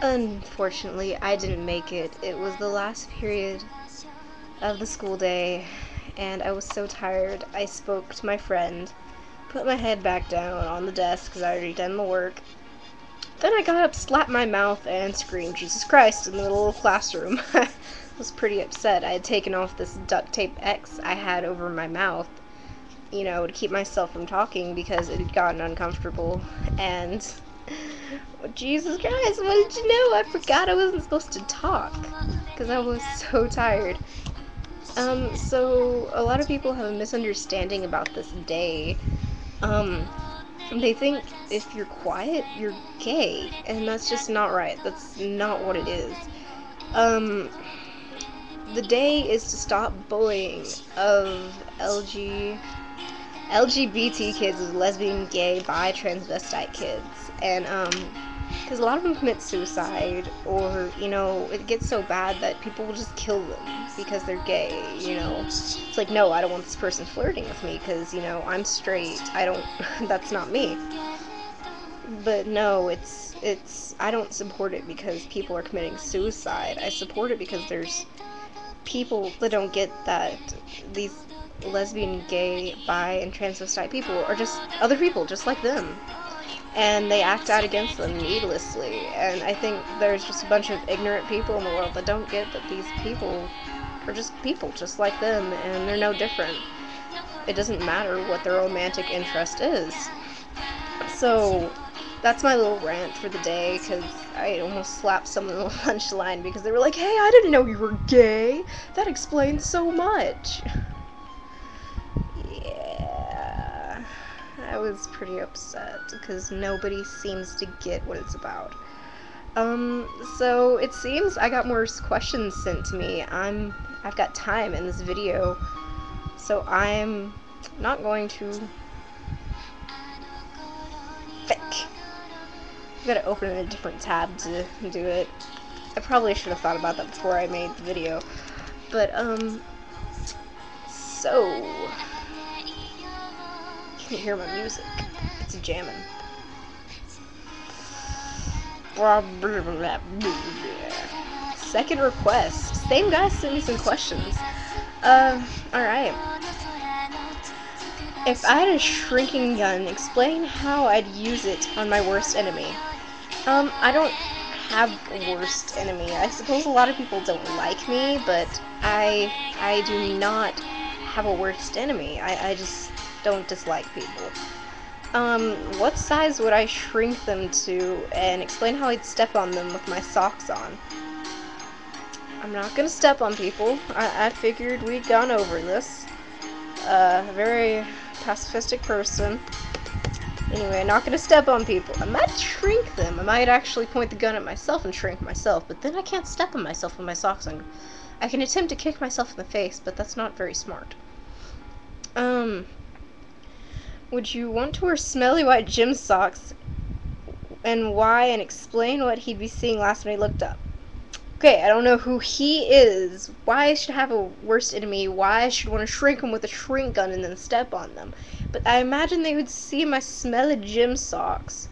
Unfortunately, I didn't make it. It was the last period of the school day, and I was so tired. I spoke to my friend, put my head back down on the desk because I already done the work. Then I got up, slapped my mouth, and screamed Jesus Christ in the little classroom. I was pretty upset. I had taken off this duct tape X I had over my mouth, you know, to keep myself from talking because it had gotten uncomfortable. And Jesus Christ, what did you know? I forgot I wasn't supposed to talk because I was so tired. So a lot of people have a misunderstanding about this day. Um, they think if you're quiet, you're gay, and that's just not right. That's not what it is. Um, the day is to stop bullying of LGBT kids, lesbian, gay, bi, transvestite kids, and because a lot of them commit suicide, or you know, it gets so bad that people will just kill them because they're gay. You know, it's like, no, I don't want this person flirting with me because you know I'm straight. I don't. That's not me. But no, it's I don't support it because people are committing suicide. I support it because there's people that don't get that these lesbian, gay, bi, and transvestite people are just other people just like them. And they act out against them needlessly. And I think there's just a bunch of ignorant people in the world that don't get that these people are just people just like them and they're no different. It doesn't matter what their romantic interest is. So that's my little rant for the day because I almost slapped someone in the lunch line because they were like, hey, I didn't know you were gay. That explains so much. Yeah, I was pretty upset because nobody seems to get what it's about. So it seems I got more questions sent to me. I've got time in this video, so I'm not going to thick. I've got to open in a different tab to do it. I probably should have thought about that before I made the video. But, so, you can hear my music. It's jamming. Second request. Same guy sent me some questions. Alright. If I had a shrinking gun, explain how I'd use it on my worst enemy. I don't have a worst enemy. I suppose a lot of people don't like me, but I do not have a worst enemy. I just don't dislike people. What size would I shrink them to, and explain how I'd step on them with my socks on? I'm not gonna step on people. I figured we'd gone over this. A very pacifistic person. Anyway, not gonna step on people. I might shrink them. I might actually point the gun at myself and shrink myself, but then I can't step on myself with my socks on. I can attempt to kick myself in the face, but that's not very smart. Would you want to wear smelly white gym socks, and why, and explain what he'd be seeing last when he looked up? Okay, I don't know who he is, why I should have a worst enemy, why I should want to shrink them with a shrink gun and then step on them. But I imagine they would see my smelly gym socks.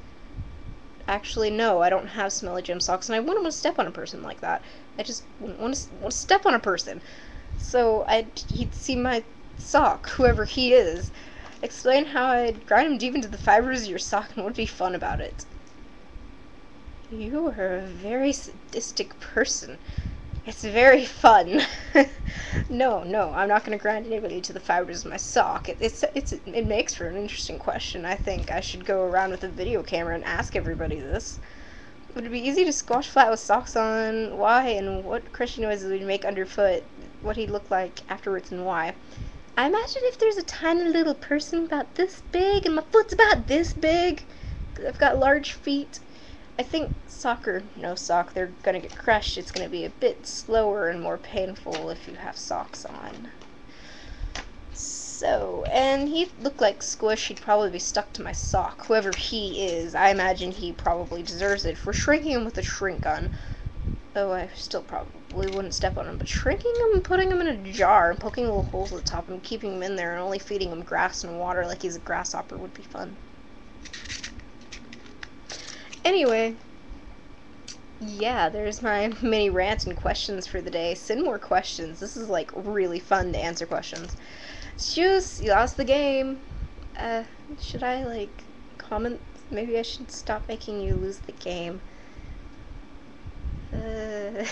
Actually, no, I don't have smelly gym socks, and I wouldn't want to step on a person like that. I just wouldn't want to step on a person. So he'd see my sock, whoever he is. Explain how I'd grind him deep into the fibers of your sock and what would be fun about it. You are a very sadistic person. It's very fun. No, I'm not going to grind anybody to the fibers of my sock. It makes for an interesting question. I think I should go around with a video camera and ask everybody this. Would it be easy to squash flat with socks on? Why? And what crushing noises would you make underfoot? What he'd look like afterwards and why? I imagine if there's a tiny little person about this big and my foot's about this big, 'cause I've got large feet, I think no sock, they're gonna get crushed. It's gonna be a bit slower and more painful if you have socks on. So, and he looked like Squish. He'd probably be stuck to my sock. Whoever he is, I imagine he probably deserves it for shrinking him with a shrink gun. Though I still probably wouldn't step on him. But shrinking him and putting him in a jar and poking little holes at the top and keeping him in there and only feeding him grass and water like he's a grasshopper would be fun. Anyway, Yeah, there's my mini rant and questions for the day. Send more questions. This is like really fun to answer questions. Juice, you lost the game. Uh, should I like comment? Maybe I should stop making you lose the game. Uh...